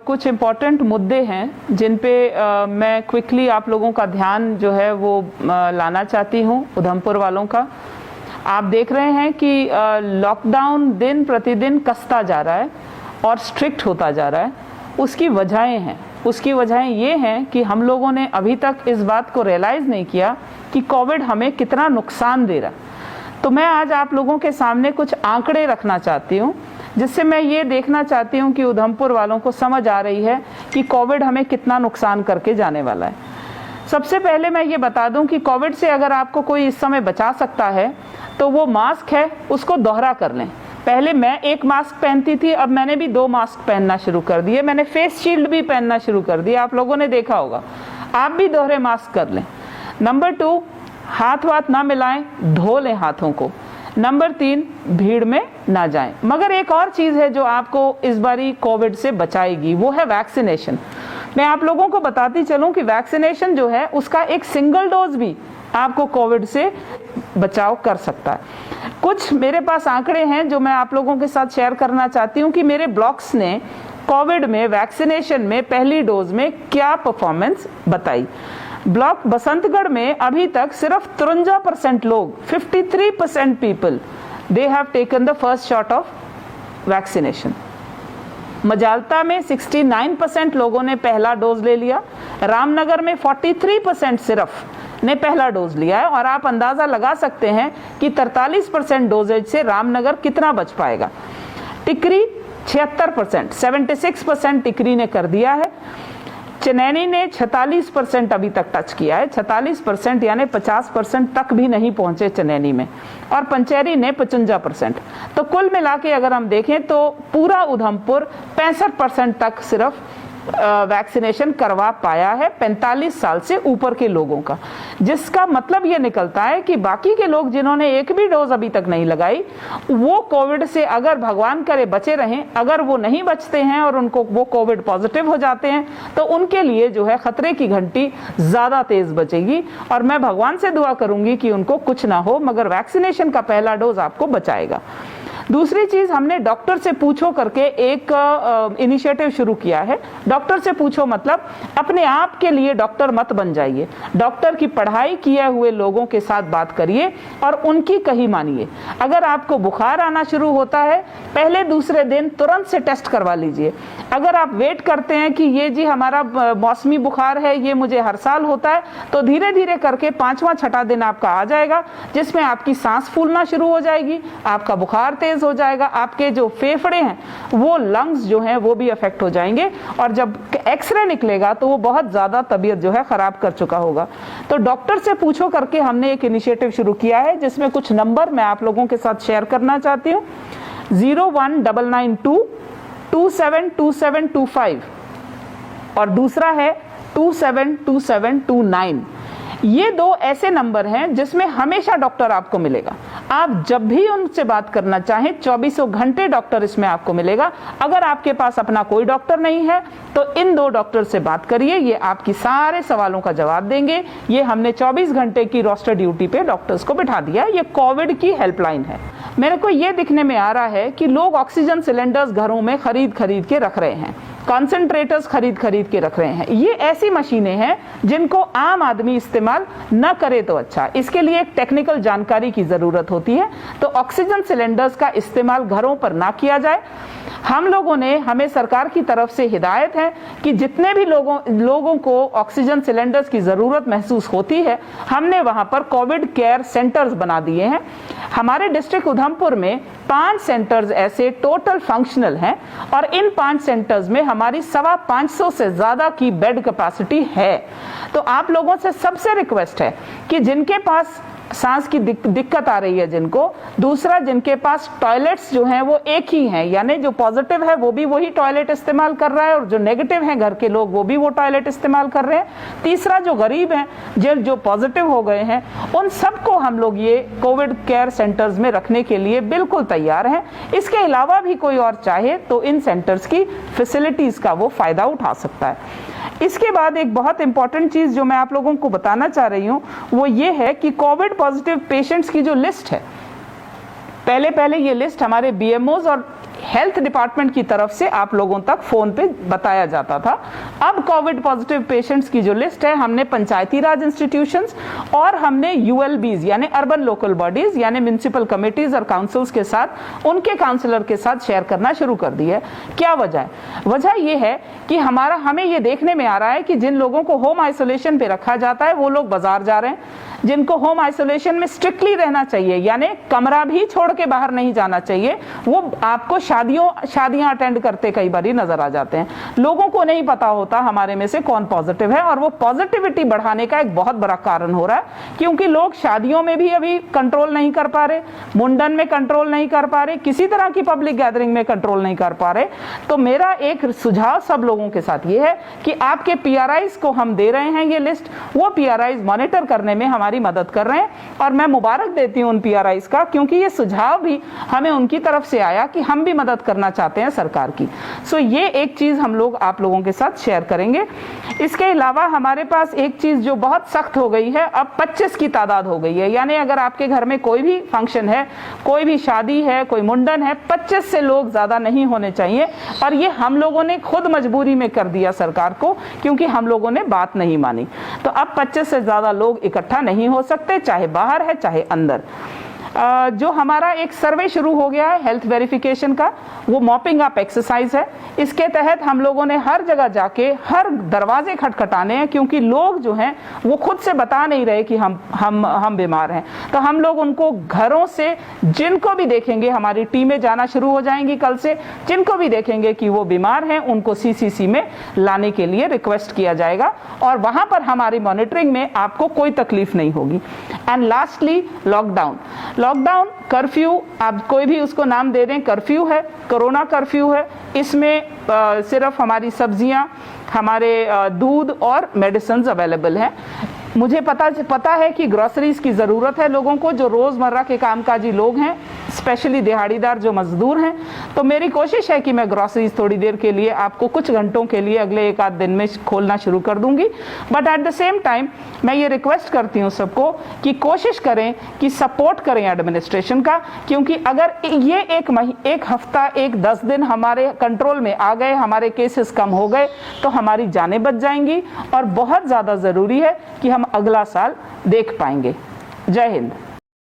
कुछ इम्पोर्टेंट मुद्दे हैं जिन पे मैं क्विकली आप लोगों का ध्यान जो है वो लाना चाहती हूँ उधमपुर वालों का। आप देख रहे हैं कि लॉकडाउन दिन प्रतिदिन कसता जा रहा है और स्ट्रिक्ट होता जा रहा है। उसकी वजहें हैं, उसकी वजहें ये हैं कि हम लोगों ने अभी तक इस बात को रियलाइज़ नहीं किया कि कोविड हमें कितना नुकसान दे रहा है। तो मैं आज आप लोगों के सामने कुछ आंकड़े रखना चाहती हूँ, जिससे मैं ये देखना चाहती हूँ कि उधमपुर वालों को समझ आ रही है कि कोविड हमें कितना नुकसान करके जाने वाला है। सबसे पहले मैं ये बता दूं कि कोविड से अगर आपको कोई इस समय बचा सकता है तो वो मास्क है, उसको दोहरा कर लें। पहले मैं एक मास्क पहनती थी, अब मैंने भी 2 मास्क पहनना शुरू कर दिए। मैंने फेस शील्ड भी पहनना शुरू कर दिया, आप लोगों ने देखा होगा। आप भी दोहरे मास्क कर लें। नंबर 2, हाथ वाथ ना मिलाएं, धो लें हाथों को। नंबर 3, भीड़ में ना जाएं। मगर एक और चीज़ है जो आपको इस बारी कोविड से बचाएगी, वो है वैक्सीनेशन। मैं आप लोगों को बताती चलूं कि वैक्सीनेशन जो है उसका एक सिंगल डोज भी आपको कोविड से बचाव कर सकता है। कुछ मेरे पास आंकड़े हैं जो मैं आप लोगों के साथ शेयर करना चाहती हूं कि मेरे ब्लॉक्स ने कोविड में वैक्सीनेशन में पहली डोज में क्या परफॉर्मेंस बताई। ब्लॉक बसंतगढ़ में अभी तक सिर्फ 53% लोग, 53% people they have taken the first shot of vaccination. मजालता में 69% लोगों ने पहला डोज ले लिया। रामनगर में 43% सिर्फ ने पहला डोज लिया है। और आप अंदाजा लगा सकते हैं कि 43% डोजेज से रामनगर कितना बच पाएगा। टिकरी 76%, 76% टिकरी ने कर दिया है। चनैनी ने 46% अभी तक टच किया है, 46% यानी 50% तक भी नहीं पहुंचे चनैनी में। और पंचैरी ने 55%। तो कुल मिला के अगर हम देखें तो पूरा उधमपुर 65% तक सिर्फ वैक्सीनेशन करवा पाया है 45 साल से ऊपर के लोगों का। जिसका मतलब ये निकलता है कि बाकी के लोग जिन्होंने एक भी डोज अभी तक नहीं लगाई, वो कोविड से अगर भगवान करे बचे रहें, अगर वो नहीं बचते हैं और उनको वो कोविड पॉजिटिव हो जाते हैं तो उनके लिए जो है खतरे की घंटी ज़्यादा तेज बजेगी। और मैं भगवान से दुआ करूंगी कि उनको कुछ ना हो, मगर वैक्सीनेशन का पहला डोज आपको बचाएगा। दूसरी चीज, हमने डॉक्टर से पूछो करके एक इनिशिएटिव शुरू किया है। डॉक्टर से पूछो मतलब अपने आप के लिए डॉक्टर मत बन जाइए। डॉक्टर की पढ़ाई किए हुए लोगों के साथ बात करिए और उनकी कही मानिए। अगर आपको बुखार आना शुरू होता है, पहले दूसरे दिन तुरंत से टेस्ट करवा लीजिए। अगर आप वेट करते हैं कि ये जी हमारा मौसमी बुखार है, ये मुझे हर साल होता है, तो धीरे धीरे करके 5वां 6ठा दिन आपका आ जाएगा, जिसमें आपकी सांस फूलना शुरू हो जाएगी, आपका बुखार तेज हो जाएगा, आपके जो फेफड़े हैं वो लंग्स जो हैं वो भी अफेक्ट हो जाएंगे। और जब एक्सरे निकलेगा तो वो बहुत ज्यादा तबीयत जो है खराब कर चुका होगा। तो डॉक्टर से पूछो करके हमने एक इनिशिएटिव शुरू किया है, जिसमें कुछ नंबर मैं आप लोगों के साथ शेयर करना चाहती हूँ। 01992 272725 और दूसरा है 272729। ये 2 ऐसे नंबर हैं जिसमें हमेशा डॉक्टर आपको मिलेगा। आप जब भी उनसे बात करना चाहें 24 घंटे डॉक्टर इसमें आपको मिलेगा। अगर आपके पास अपना कोई डॉक्टर नहीं है तो इन 2 डॉक्टर से बात करिए, ये आपकी सारे सवालों का जवाब देंगे। ये हमने 24 घंटे की रोस्टर ड्यूटी पे डॉक्टर्स को बिठा दिया। ये कोविड की हेल्पलाइन है। मेरे को ये दिखने में आ रहा है कि लोग ऑक्सीजन सिलेंडर्स घरों में खरीद के रख रहे हैं, कॉन्सेंट्रेटर्स खरीद के रख रहे हैं। ये ऐसी मशीनें हैं जिनको आम आदमी इस्तेमाल न करे तो अच्छा। इसके लिए एक टेक्निकल जानकारी की जरूरत होती है। तो ऑक्सीजन सिलेंडर्स का इस्तेमाल घरों पर ना किया जाए। हमें सरकार की तरफ से हिदायत है कि जितने भी लोगों को ऑक्सीजन सिलेंडर्स की जरूरत महसूस होती है, हमने वहां पर कोविड केयर सेंटर्स बना दिए हैं। हमारे डिस्ट्रिक्ट उधमपुर में 5 सेंटर्स ऐसे टोटल फंक्शनल हैं और इन 5 सेंटर्स में हमारी 550 से ज्यादा की बेड कैपेसिटी है। तो आप लोगों से सबसे रिक्वेस्ट है कि जिनके पास सांस की दिक्कत आ रही है, दूसरा जिनके पास टॉयलेट्स जो हैं वो एक ही हैं, यानी जो पॉजिटिव है वो भी वही टॉयलेट इस्तेमाल कर रहा है और जो नेगेटिव हैं घर के लोग वो भी वो टॉयलेट इस्तेमाल कर रहे हैं। तीसरा जो गरीब हैं, जो पॉजिटिव हो गए हैं, उन सबको हम लोग ये कोविड केयर सेंटर्स में रखने के लिए बिल्कुल तैयार हैं। इसके अलावा भी कोई और चाहे तो इन सेंटर्स की फैसिलिटीज का वो फायदा उठा सकता है। इसके बाद एक बहुत इंपॉर्टेंट चीज जो मैं आप लोगों को बताना चाह रही हूं वो ये है कि कोविड पॉजिटिव पेशेंट्स की जो लिस्ट है, पहले ये लिस्ट हमारे बीएमओज और हेल्थ डिपार्टमेंट की तरफ से आप लोगों तक फोन पे बताया जाता था। अब कोविड पॉजिटिव पेशेंट्स की जो लिस्ट है हमने पंचायती राज इंस्टीट्यूशंस और हमने यूएलबीज यानी अर्बन लोकल बॉडीज यानी म्युनिसिपल कमेटीज और काउंसिल्स के साथ, उनके काउंसलर के साथ शेयर करना शुरू कर दी है। क्या वजह है? वजह यह है कि हमें ये देखने में आ रहा है कि जिन लोगों को होम आइसोलेशन पे रखा जाता है वो लोग बाजार जा रहे हैं, जिनको होम आइसोलेशन में स्ट्रिक्टली रहना चाहिए यानी कमरा भी छोड़ के बाहर नहीं जाना चाहिए, वो आपको शादियां अटेंड करते कई बार नजर आ जाते हैं। लोगों को नहीं पता होता हमारे में से कौन पॉजिटिव है, और वो पॉजिटिविटी बढ़ाने का एक बहुत बड़ा कारण हो रहा है, क्योंकि लोग शादियों में भी अभी कंट्रोल नहीं कर पा रहे, मुंडन में कंट्रोल नहीं कर पा रहे, किसी तरह की पब्लिक गैदरिंग में कंट्रोल नहीं कर पा रहे। तो मेरा एक सुझाव सब लोगों के साथ ये है कि आपके पीआरआईज को हम दे रहे हैं ये लिस्ट, वो पीआरआईज मॉनिटर करने में हमारी मदद कर रहे हैं, और मैं मुबारक देती हूं उन पीआरआईज का, क्योंकि ये सुझाव भी हमें उनकी तरफ से आया कि हम भी मदद करना चाहते हैं सरकार की। सो ये एक चीज हम लोग आप लोगों के साथ शेयर करेंगे। इसके अलावा हमारे पास एक चीज जो बहुत सख्त हो गई है, अब 25 की तादाद हो गई है, यानी अगर आपके घर में कोई भी फंक्शन है, कोई भी शादी है, कोई मुंडन है, 25 से लोग ज्यादा नहीं होने चाहिए। और ये हम लोगों ने खुद मजबूरी में कर दिया सरकार को, क्योंकि हम लोगों ने बात नहीं मानी। तो अब 25 से ज्यादा लोग इकट्ठा नहीं हो सकते, चाहे बाहर है चाहे अंदर। जो हमारा एक सर्वे शुरू हो गया है हेल्थ वेरिफिकेशन का, वो मॉपिंग अप एक्सरसाइज है। इसके तहत हम लोगों ने हर जगह जाके हर दरवाजे खटखटाने हैं, क्योंकि लोग जो हैं वो खुद से बता नहीं रहे कि हम बीमार हैं। तो हम लोग उनको घरों से जिनको भी देखेंगे, हमारी टीमें जाना शुरू हो जाएंगी कल से, जिनको भी देखेंगे कि वो बीमार हैं उनको सीसीसी में लाने के लिए रिक्वेस्ट किया जाएगा, और वहां पर हमारी मॉनिटरिंग में आपको कोई तकलीफ नहीं होगी। एंड लास्टली लॉकडाउन, कर्फ्यू, आप कोई भी उसको नाम दे दें, कर्फ्यू है, कोरोना कर्फ्यू है। इसमें सिर्फ हमारी सब्जियां, हमारे दूध और मेडिसिन अवेलेबल हैं। मुझे पता है कि ग्रोसरीज की ज़रूरत है लोगों को, जो रोज़मर्रा के कामकाजी लोग हैं, स्पेशली दिहाड़ीदार जो मजदूर हैं। तो मेरी कोशिश है कि मैं ग्रोसरीज थोड़ी देर के लिए, आपको कुछ घंटों के लिए अगले एक आध दिन में खोलना शुरू कर दूंगी। But at the same time मैं ये रिक्वेस्ट करती हूँ सबको कि कोशिश करें कि सपोर्ट करें एडमिनिस्ट्रेशन का, क्योंकि अगर ये एक हफ्ता, 10 दिन हमारे कंट्रोल में आ गए, हमारे केसेस कम हो गए, तो हमारी जानें बच जाएंगी, और बहुत ज़्यादा ज़रूरी है कि हम अगला साल देख पाएंगे। जय हिंद।